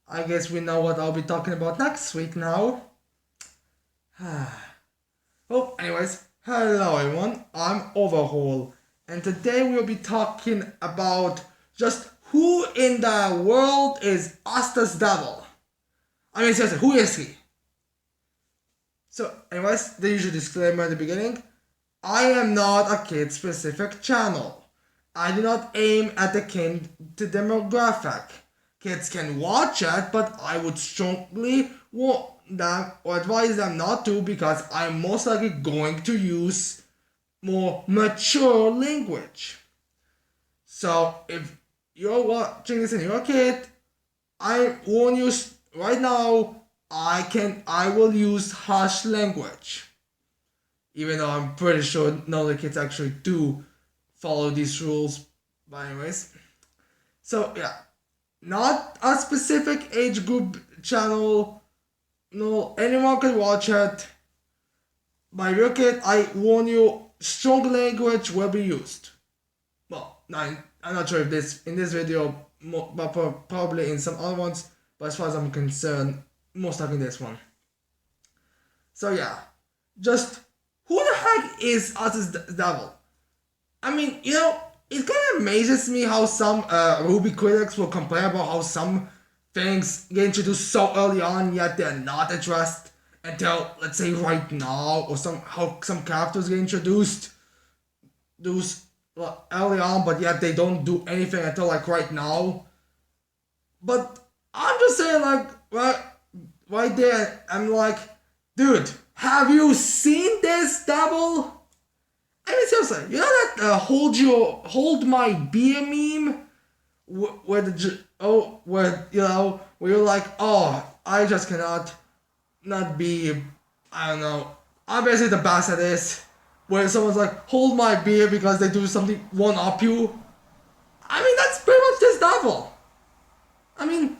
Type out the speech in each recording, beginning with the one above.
I guess we know what I'll be talking about next week now. Well, anyways, hello everyone, I'm Overhaul, and today we'll be talking about just who in the world is Asta's devil. I mean, seriously, who is he? So, anyways, the usual disclaimer at the beginning. I am not a kid-specific channel. I do not aim at the kid demographic. Kids can watch it, but I would strongly warn them or advise them not to because I'm most likely going to use more mature language. So if you're watching this and you're a kid, I warn you right now, I will use harsh language. Even though I'm pretty sure none of the kids actually do follow these rules. But anyways. So yeah. Not a specific age group channel. No, anyone can watch it. By your kid, I warn you, strong language will be used. Well, I'm not sure if this in this video, but probably in some other ones. But as far as I'm concerned, most likely this one. So yeah, just who the heck is Artist Devil? I mean, it kind of amazes me how some Ruby critics will complain about how some things get introduced so early on, yet they're not addressed until, let's say, right now, or how some characters get introduced those early on, but yet they don't do anything until like right now. But I'm just saying, like, right there, I'm like, dude, have you seen this devil? I mean, seriously, you know that hold my beer meme, where you're like, oh, I just cannot not be, I don't know, I'm basically the best at this, where someone's like, hold my beer because they do something one up you. I mean, that's pretty much this devil. I mean,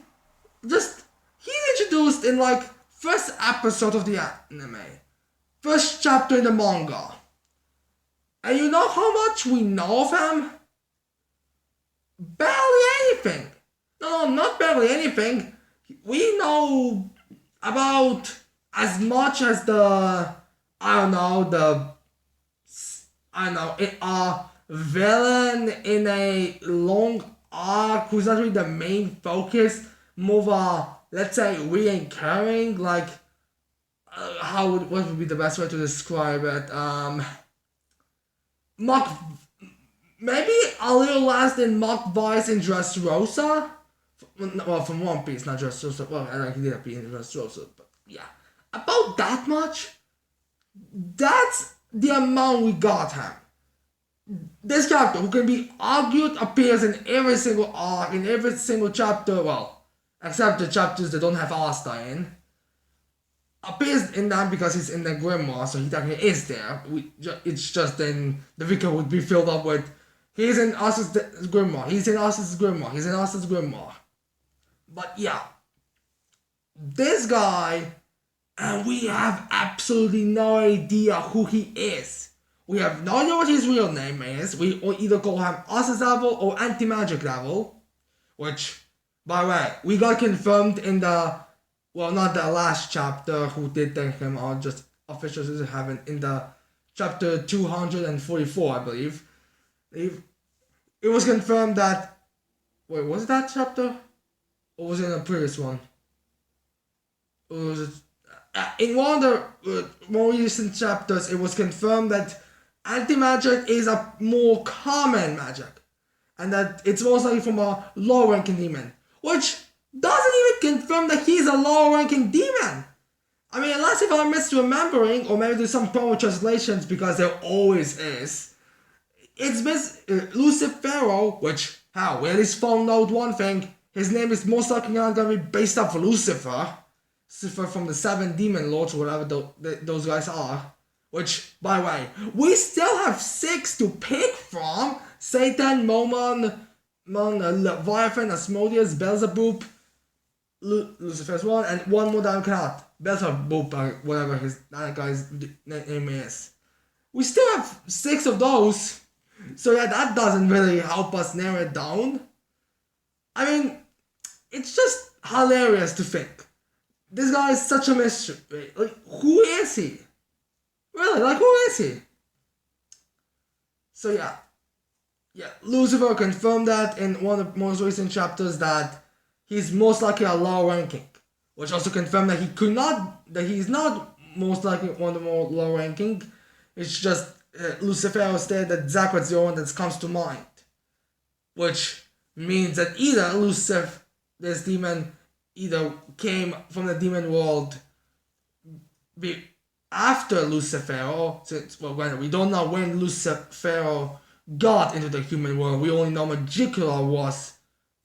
just he's introduced in like first episode of the anime, first chapter in the manga. And you know how much we know of him? Barely anything. No, not barely anything. We know about as much as a villain in a long arc who's not really the main focus, more of a, let's say, reoccurring, like, what would be the best way to describe it? Maybe a little less than Mock Vice in Dressrosa. Well, from One Piece, not Dressrosa. Well, I like he did be in Dressrosa, but yeah. About that much. That's the amount we got him. This character, who can be argued, appears in every single arc, in every single chapter, well, except the chapters that don't have Asta in. Appears in them because he's in the grimoire, so he technically is there. It's just then the Vika would be filled up with, he's in Asta's grimoire, he's in Asta's grimoire, he's in Asta's grimoire. But yeah, this guy, and we have absolutely no idea who he is. We have no idea what his real name is. We either call him Asta's Devil or Anti-Magic Devil, which, by the way, we got confirmed in the, well, not the last chapter, who did take him out, just officials haven't, in the chapter 244, I believe. It was confirmed that, wait, was it that chapter? Or was it in the previous one? Or was it, in one of the more recent chapters, it was confirmed that anti-magic is a more common magic. And that it's most likely from a low-ranking demon. Which doesn't even confirm that he's a low-ranking demon. I mean, unless if I'm misremembering, or maybe there's some problem with translations, because there always is. It's Lucifero, which, we at least found out one thing. His name is most likely not going to be based off Lucifer. Lucifer from the Seven Demon Lords, or whatever those guys are. Which, by the way, we still have 6 to pick from. Satan, Momon, Leviathan, Asmodeus, Beelzebub, Lucifer's one, and one more that I cannot. Beelzebub, whatever that guy's name is. We still have 6 of those. So yeah, that doesn't really help us narrow it down. I mean, it's just hilarious to think. This guy is such a mystery. Like, who is he? Really, like, who is he? So yeah. Yeah, Lucifer confirmed that in one of the most recent chapters that he's most likely a low ranking. Which also confirmed that he's not most likely one of the more low ranking. It's just Lucifer stated that Zakrat's the one that comes to mind. Which means that either Lucifer, this demon, either came from the demon world after Lucifer, since, well, we don't know when Lucifer got into the human world. We only know Magicula was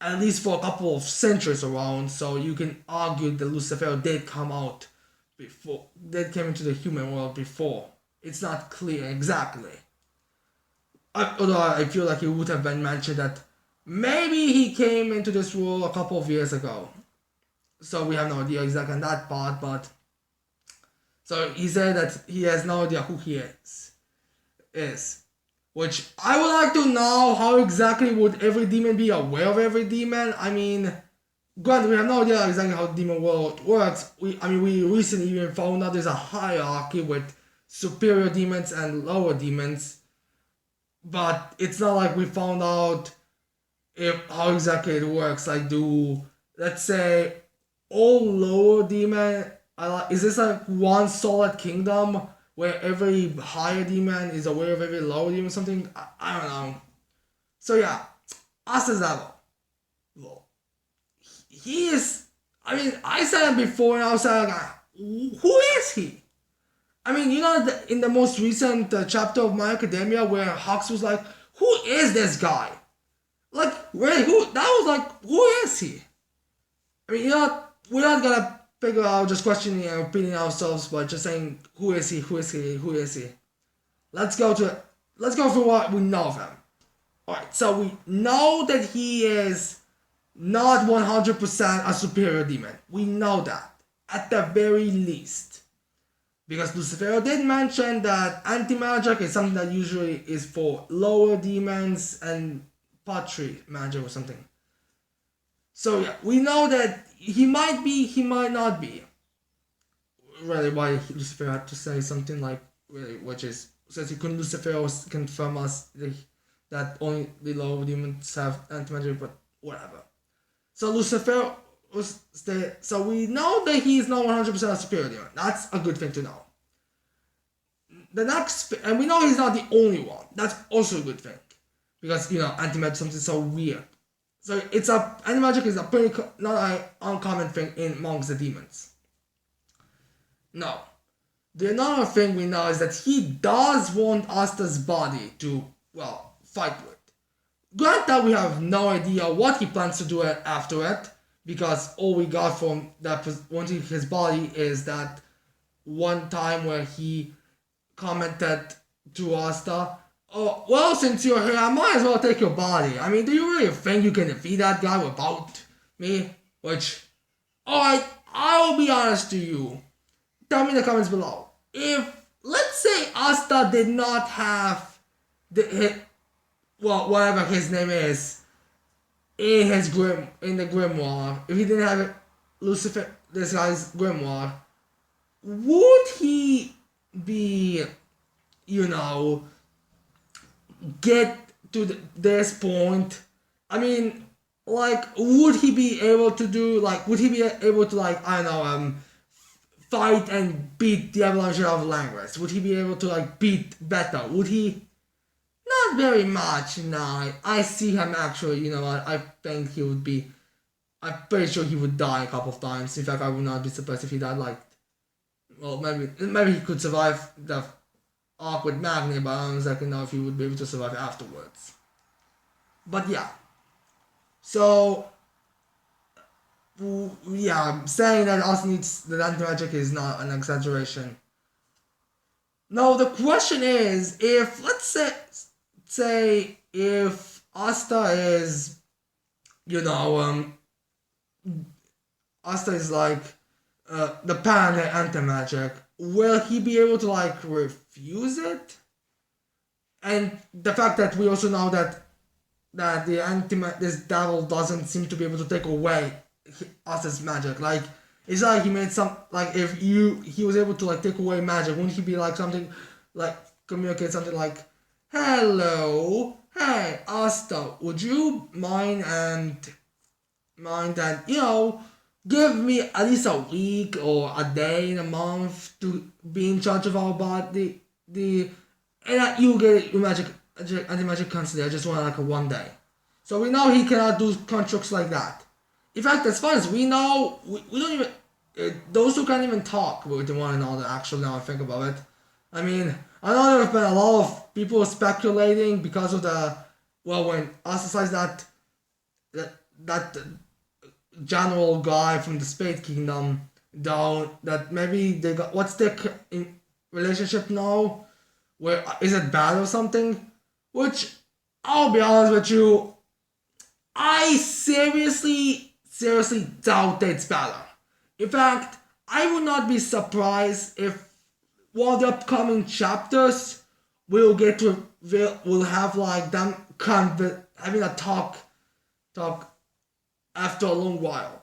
at least for a couple of centuries around, so you can argue that Lucifer did come out before, did came into the human world before. It's not clear exactly. Although I feel like it would have been mentioned that maybe he came into this world a couple of years ago. So we have no idea exactly on that part, but so he said that he has no idea who he is. Which I would like to know how exactly would every demon be aware of every demon. I mean, granted, we have no idea exactly how the demon world works. We recently even found out there's a hierarchy with superior demons and lower demons. But it's not like we found out how exactly it works. Like, let's say, all lower demon, is this like one solid kingdom where every higher demon is aware of every lower demon or something? I don't know. So yeah, Asta, well, he is, I mean, I said it before and I was like, who is he? I mean, in the most recent chapter of My Academia where Hux was like, who is this guy? Like, really, that was like, who is he? I mean, we're not gonna figure out just questioning and repeating ourselves, but just saying, who is he? Let's go through what we know of him. Alright, so we know that he is not 100% a superior demon. We know that, at the very least. Because Lucifer did mention that anti-magic is something that usually is for lower demons and pottery magic or something. So yeah, we know that he might be, he might not be. Really, why Lucifer had to say something like, really, which is, since Lucifer confirm us that only the lower demons have anti-magic, but whatever. So Lucifer so we know that he is not 100% a superior demon. That's a good thing to know. The next, and we know he's not the only one. That's also a good thing. Because, anti-magic is something so weird. So anti-magic is a pretty, not an uncommon thing amongst the demons. No. The another thing we know is that he does want Asta's body to, fight with. Granted, we have no idea what he plans to do after it, because all we got from that wanting his body is that one time where he commented to Asta, oh, well, since you're here, I might as well take your body. I mean, do you really think you can defeat that guy without me? Which, alright, I will be honest to you. Tell me in the comments below. If, let's say, Asta did not have whatever his name is, in the grimoire, if he didn't have it, Lucifer, this guy's grimoire, would he be, get to this point? I mean, would he be able to fight and beat the Avalanche of Langris? Would he be able to, beat Beta? Would he? Not very much, no. I see him actually, I think he would be, I'm pretty sure he would die a couple of times. In fact, I would not be surprised if he died, maybe he could survive the arc with Magni, but I don't exactly know if he would be able to survive afterwards. But yeah. So, yeah, saying that Asta needs the anti-magic is not an exaggeration. Now, the question is, if, let's say if Asta is, Asta is the pan anti-magic, will he be able to refuse it? And the fact that we also know that this devil doesn't seem to be able to take away Asta's magic. Like it's like he made some like if he was able to like take away magic, wouldn't he be like something like communicate something like, "Hello, hey Asta, would you mind and give me at least a week or a day in a month to be in charge of our body the and you get your anti magic constantly. I just want like a one day. So we know he cannot do constructs like that. In fact, as far as we know, we don't even those two can't even talk with one another. Actually, now I think about it, I mean, I know there have been a lot of people speculating because of the when us decides that general guy from the Space Kingdom down that maybe they got what's their relationship now? Where is it bad or something? Which I'll be honest with you, I seriously doubt it's better. In fact, I would not be surprised if one of the upcoming chapters will have like them having a talk after a long while.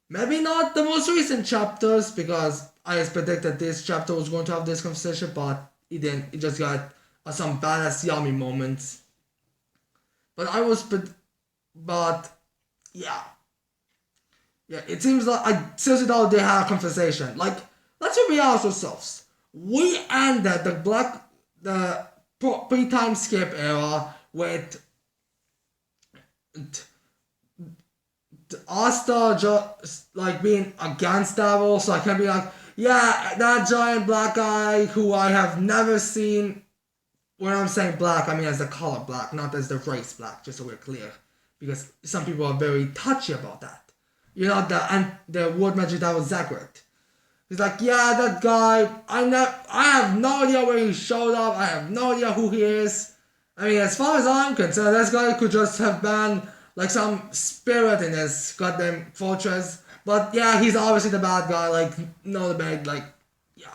Maybe not the most recent chapters because I predicted this chapter was going to have this conversation, but it didn't. It just got some badass yummy moments. But but yeah, it seems like I seriously thought they had a conversation. Like, let's be honest with ourselves. We ended the pre-time skip era with Asta just like being against Devil, so I can be like, yeah, that giant black guy who I have never seen. When I'm saying black, I mean as the color black, not as the race black, just so we're clear. Because some people are very touchy about that. The word magic that was Zagreus. He's like, yeah, that guy, I have no idea where he showed up, I have no idea who he is. I mean, as far as I'm concerned, this guy could just have been like some spirit in his goddamn fortress. But yeah, he's obviously the bad guy, like, no debate, like, yeah.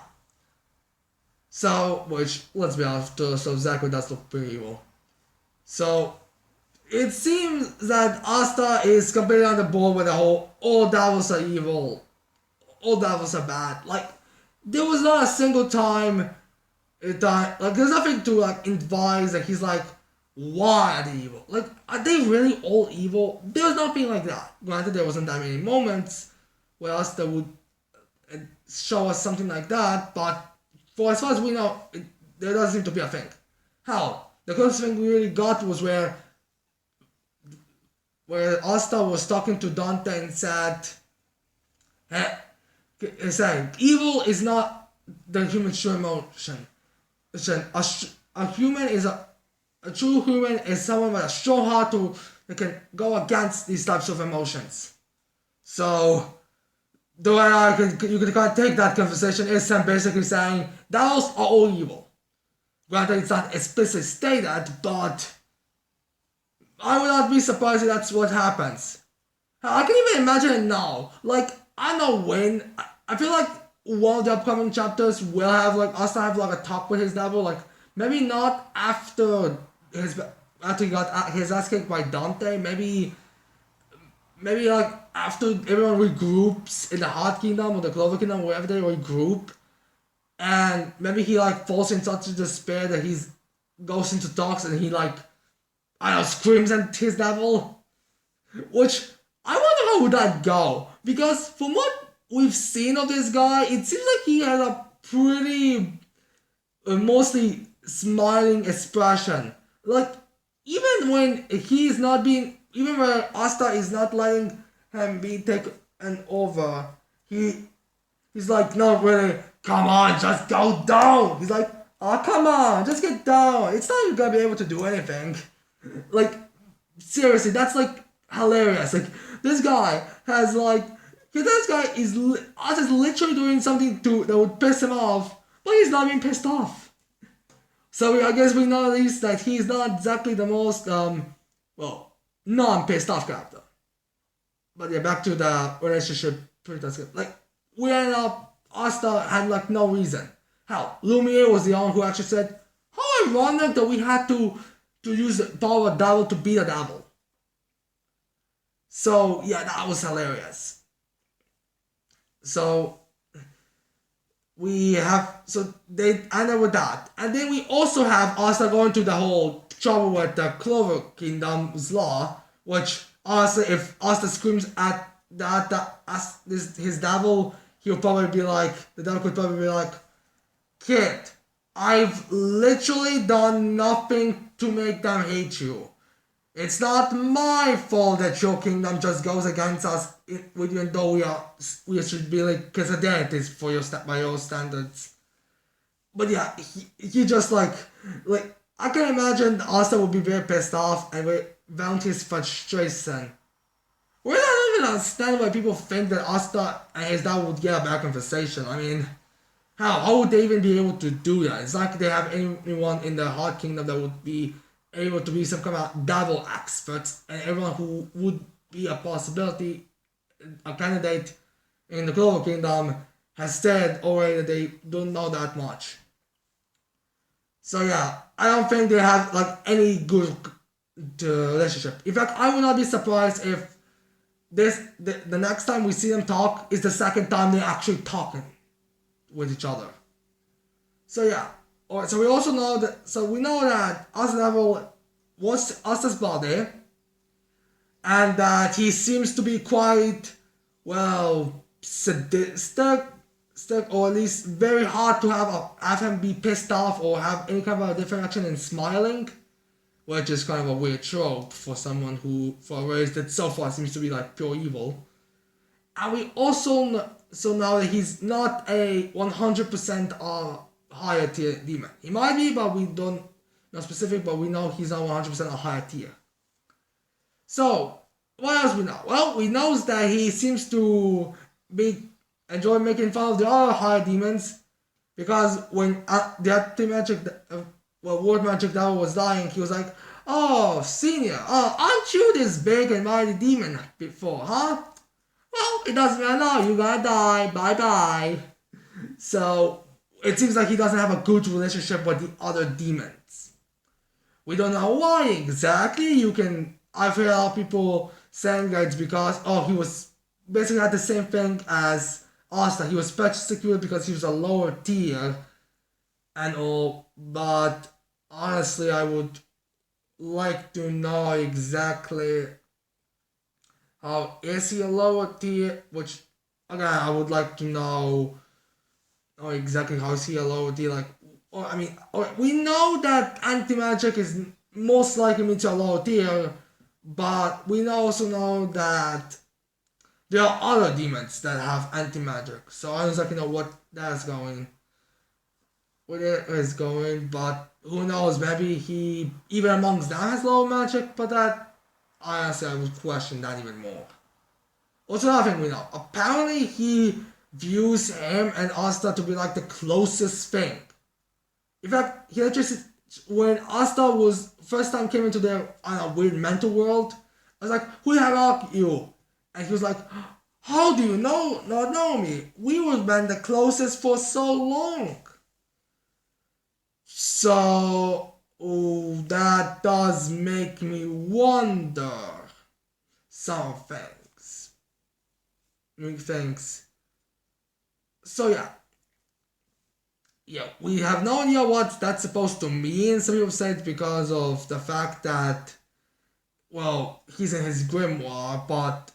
So, which, let's be honest, so Zachary does look pretty evil. So, it seems that Asta is completely on the board with the whole, all devils are evil, all devils are bad. Like, there was not a single time, like, there's nothing to, like, advise, like, he's like, why are they evil? Like, are they really all evil? There's nothing like that. Granted, there wasn't that many moments where Asta would show us something like that, but for as far as we know, there doesn't seem to be a thing. Hell, the closest thing we really got was where Asta was talking to Dante and said, evil is not the human true emotion. A human is a true human is someone with a strong heart that can go against these types of emotions. So, the way you can kind of take that conversation is him basically saying devils are all evil. Granted, it's not explicitly stated, but I would not be surprised if that's what happens. I can even imagine it now. Like, I know when. I feel like one of the upcoming chapters will have like us have like a talk with his devil. Like, maybe not after he got his ass kicked by Dante. Maybe like after everyone regroups in the Heart Kingdom or the Clover Kingdom, wherever they regroup, and maybe he like falls in such a despair that he's goes into talks and he like screams at his devil. Which I wonder how would that go, because from what we've seen of this guy, it seems like he has a pretty mostly smiling expression. Like, even when he's not being, even when Asta is not letting him be taken over, he's like, not really, come on, just go down. He's like, oh, come on, just get down. It's not you're gonna be able to do anything. Like, seriously, that's like hilarious. Like, this guy has like, this guy is literally doing something that would piss him off, but he's not being pissed off. So I guess we know at least that he's not exactly the most, non-pissed off character. But yeah, back to the relationship. Like, we ended up, Asta had like no reason. Hell, Lumiere was the one who actually said, how ironic that we had to use the power of devil to beat a devil. So yeah, that was hilarious. So we have so they ended with that, and then we also have Asta going to the whole trouble with the Clover Kingdom's law, which Asta, if Asta screams at his devil, he'll probably be like, the devil could probably be like, kid, I've literally done nothing to make them hate you. It's not my fault that your kingdom just goes against us, even though we should be like Quesadentes for your by your standards. But yeah, he just like I can imagine Asta would be very pissed off and would vent his frustration. We don't even understand why people think that Asta and his dad would get a bad conversation. I mean, how would they even be able to do that? It's like they have anyone in the Heart Kingdom that would be able to be some kind of devil expert, and everyone who would be a possibility, a candidate in the Clover Kingdom, has said already that they don't know that much. So yeah, I don't think they have like any good relationship. In fact, I would not be surprised if the next time we see them talk is the second time they're actually talking with each other. So yeah. Alright, so we also know that we know that Asta Devil was Asta's body, and that he seems to be quite well sadistic, or at least very hard to have him be pissed off or have any kind of a different action in smiling, which is kind of a weird trope for someone who, for a race that so far seems to be like pure evil. And we also know that he's not a 100% higher tier demon. He might be, but we don't know specific, but we know he's not 100% a higher tier. So, what else we know? Well, we know that he seems to enjoy making fun of the other higher demons, because when the anti-magic, Ward Magic Devil was dying, he was like, "Oh, senior, aren't you this big and mighty demon before, huh? Well, it doesn't matter, you gotta die, bye-bye." So, it seems like he doesn't have a good relationship with the other demons. We don't know why exactly. I've heard a lot of people saying that it's because, he was basically had the same thing as Asta. He was special secured because he was a lower tier and all, but honestly, I would like to know exactly how is he a lower tier, which, again, I would like to know exactly how is he a lower tier, like, we know that anti-magic is most likely meant to a lower tier, but we also know that there are other demons that have anti-magic, so I don't exactly know what it is going, but who knows, maybe he, even amongst them, has low magic, but that, honestly, I would question that even more. Also, another thing we know, apparently he views him and Asta to be like the closest thing. In fact, he just, when Asta was, first time came into their weird mental world, I was like, "Who the hell are you?" And he was like, "How do you not know me? We were been the closest for so long." So, that does make me wonder some things. So yeah, we have no idea what that's supposed to mean. Some people say it's because of the fact that, well, he's in his grimoire, but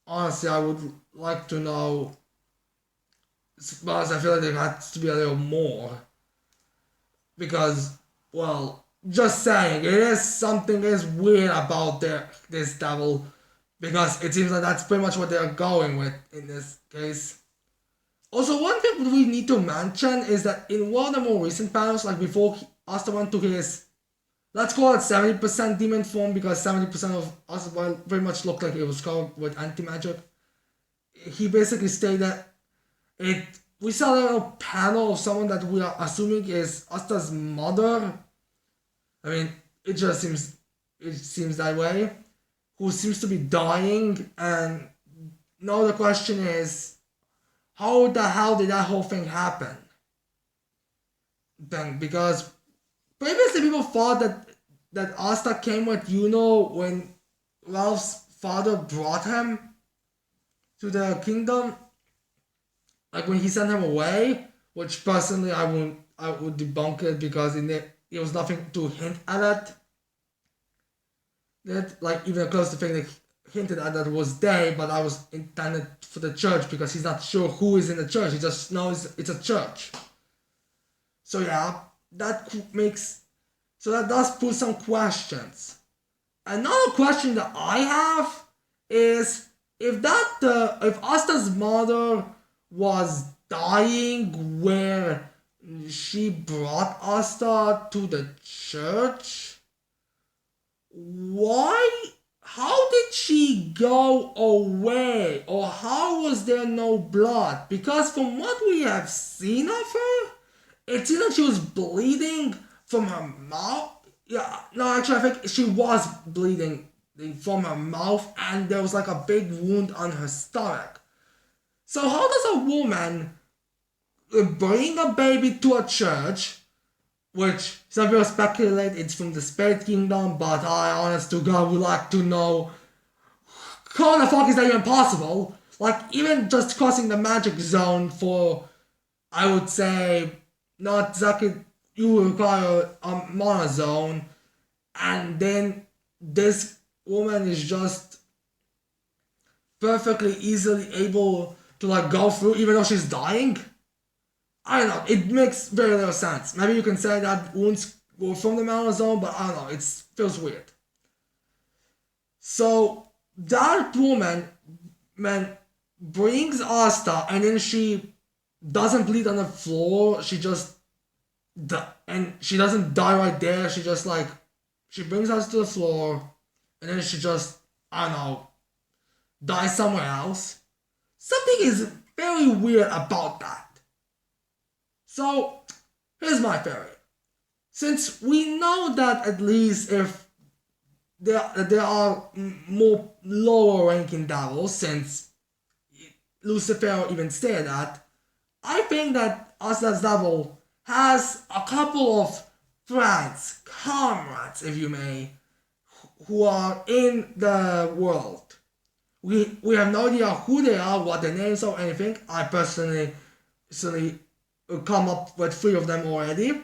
honestly, I would like to know, because I feel like there has to be a little more. Because, well, just saying, it is weird about this devil, because it seems like that's pretty much what they're going with in this case. Also, one thing we need to mention is that in one of the more recent panels, like before Asta went to his, let's call it 70% demon form, because 70% of Asta very much looked like it was covered with anti-magic, he basically stated that we saw a little panel of someone that we are assuming is Asta's mother. I mean, it seems that way, who seems to be dying, and now the question is, how the hell did that whole thing happen? Then, because previously people thought that Asta came with Yuno when Ralph's father brought him to the kingdom, like when he sent him away, which personally I would debunk it because it was nothing to hint at it. That like even close to thing that hinted at that was they, but I was intended for the church because he's not sure who is in the church. He just knows it's a church. So yeah, that does put some questions. Another question that I have is if Asta's mother was dying where she brought Asta to the church, how did she go away, or how was there no blood? Because from what we have seen of her, it seemed like she was bleeding from her mouth. Yeah, no, actually, I think she was bleeding from her mouth, and there was like a big wound on her stomach. So how does a woman bring a baby to a church, which some people speculate it's from the spirit kingdom, but I, honest to God, would like to know how the fuck is that even possible? Like, even just crossing the magic zone for, I would say, not exactly, you require a mana zone, and then this woman is just perfectly easily able to like go through even though she's dying. I don't know, it makes very little sense. Maybe you can say that wounds were from the mana zone, but I don't know, it feels weird. So that woman brings Asta, and then she doesn't bleed on the floor. She just and she doesn't die right there. She just like she brings us to the floor, and then she just I don't know dies somewhere else. Something is very weird about that. So here's my theory. Since we know that at least if there are more lower ranking devils, since Lucifer even stated that, I think that Asta's devil has a couple of friends, comrades, if you may, who are in the world. We have no idea who they are, what their names are, anything. I personally come up with 3 of them already.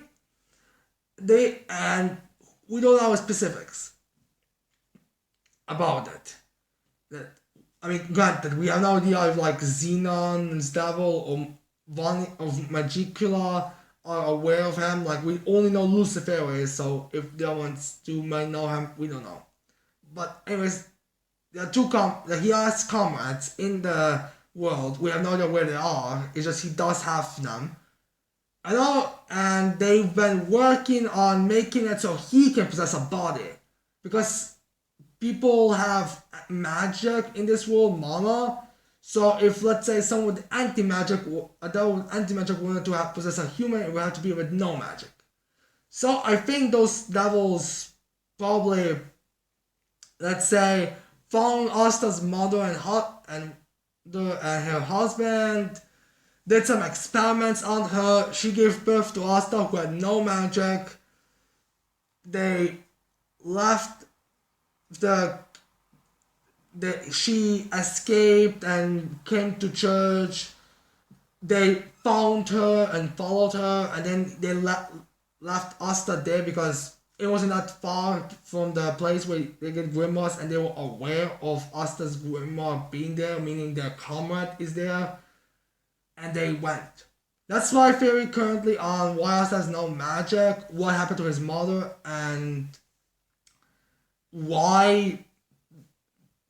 And we don't know specifics about it. I mean, granted, we have no idea if like Xenon's devil or one of Magicula are aware of him. Like, we only know Lucifer is, so if the other ones do might know him, we don't know. But anyways, there are he has comrades in the world. We have no idea where they are. It's just he does have them. I know, and they've been working on making it so he can possess a body. Because people have magic in this world, mana. So if, let's say, someone with anti-magic, a devil with anti-magic wanted to possess a human, it would have to be with no magic. So I think those devils probably, let's say, found Asta's mother and her husband, did some experiments on her. She gave birth to Asta, who had no magic. They left she escaped and came to church. They found her and followed her, and then they left Asta there because it wasn't that far from the place where they get grimoires, and they were aware of Asta's grimoire being there, meaning their comrade is there, and they went. That's my theory currently on why Asta has no magic, what happened to his mother, and why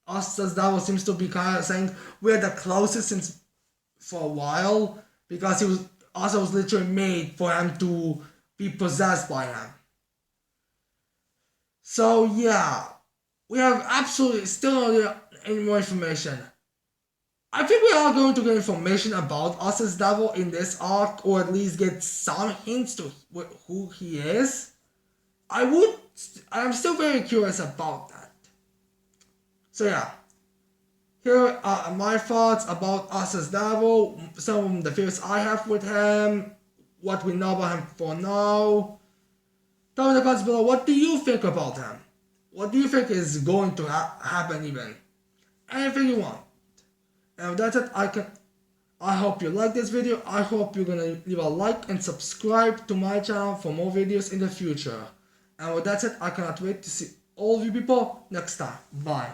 Asta's devil seems to be kind of saying we're the closest since for a while, because Asta was literally made for him to be possessed by him. So yeah, we have absolutely still not any more information. I think we are going to get information about Asta's devil in this arc, or at least get some hints to who he is. I'm still very curious about that. So yeah, here are my thoughts about Asta's devil, some of the fears I have with him, what we know about him for now. Tell me in the comments below, what do you think about him? What do you think is going to happen even? anything you want. And with that said, I hope you like this video. I hope you're gonna leave a like and subscribe to my channel for more videos in the future. And with that said, I cannot wait to see all of you people next time. Bye.